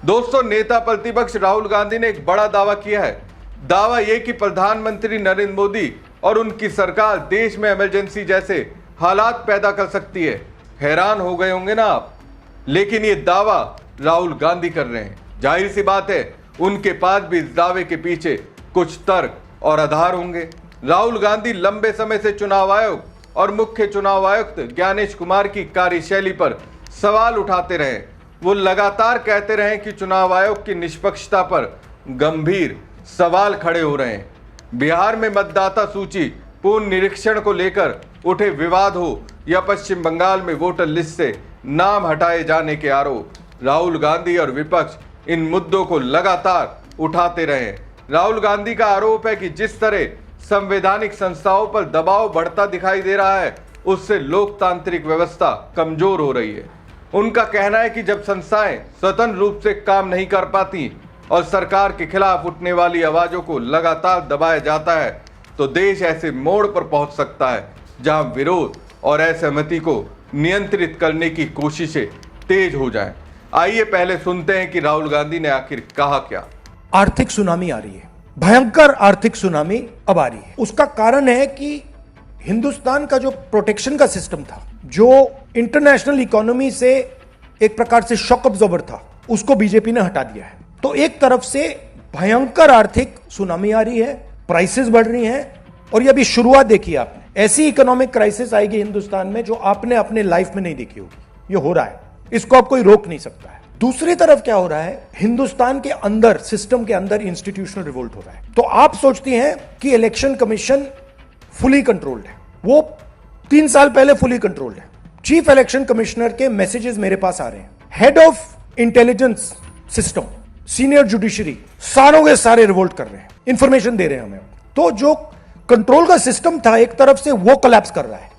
दोस्तों, नेता प्रतिपक्ष राहुल गांधी ने एक बड़ा दावा किया है। दावा यह कि प्रधानमंत्री नरेंद्र मोदी और उनकी सरकार देश में इमरजेंसी जैसे हालात पैदा कर सकती है। हैरान हो गए होंगे ना आप, लेकिन ये दावा राहुल गांधी कर रहे हैं। जाहिर सी बात है, उनके पास भी इस दावे के पीछे कुछ तर्क और आधार होंगे। राहुल गांधी लंबे समय से चुनाव आयोग और मुख्य चुनाव आयुक्त ज्ञानेश कुमार की कार्यशैली पर सवाल उठाते रहे। वो लगातार कहते रहे कि चुनाव आयोग की निष्पक्षता पर गंभीर सवाल खड़े हो रहे हैं। बिहार में मतदाता सूची पुनर्निरीक्षण को लेकर उठे विवाद हो या पश्चिम बंगाल में वोटर लिस्ट से नाम हटाए जाने के आरोप, राहुल गांधी और विपक्ष इन मुद्दों को लगातार उठाते रहे। राहुल गांधी का आरोप है कि जिस तरह संवैधानिक संस्थाओं पर दबाव बढ़ता दिखाई दे रहा है, उससे लोकतांत्रिक व्यवस्था कमजोर हो रही है। उनका कहना है कि जब संस्थाएं स्वतंत्र रूप से काम नहीं कर पाती और सरकार के खिलाफ उठने वाली आवाजों को लगातार दबाया जाता है, तो देश ऐसे मोड़ पर पहुंच सकता है जहां विरोध और असहमति को नियंत्रित करने की कोशिशें तेज हो जाएं। आइए पहले सुनते हैं कि राहुल गांधी ने आखिर कहा क्या। आर्थिक सुनामी आ रही है, भयंकर आर्थिक सुनामी अब आ रही है। उसका कारण है कि हिंदुस्तान का जो प्रोटेक्शन का सिस्टम था, जो इंटरनेशनल इकोनॉमी से एक प्रकार से शॉक अब्जॉर्बर था, उसको बीजेपी ने हटा दिया है। तो एक तरफ से भयंकर आर्थिक सुनामी आ रही है, प्राइसेस बढ़ रही हैं, और ये अभी शुरुआत देखी आपने। ऐसी इकोनॉमिक क्राइसिस आएगी हिंदुस्तान में जो आपने अपने लाइफ में नहीं देखी होगी। ये हो रहा है, इसको अब कोई रोक नहीं सकता है। दूसरी तरफ क्या हो रहा है, हिंदुस्तान के अंदर, सिस्टम के अंदर इंस्टीट्यूशनल रिवोल्ट हो रहा है। तो आप सोचती हैं कि इलेक्शन कमीशन फुली कंट्रोल्ड है। वो 3 साल पहले फुली कंट्रोल्ड है। चीफ इलेक्शन कमिश्नर के मैसेजेस मेरे पास आ रहे हैं। Head of intelligence system, senior judiciary, सारों के सारे रिवोल्ट कर रहे हैं, इंफॉर्मेशन दे रहे हैं हमें। तो जो कंट्रोल का सिस्टम था एक तरफ से, वो कोलैप्स कर रहा है।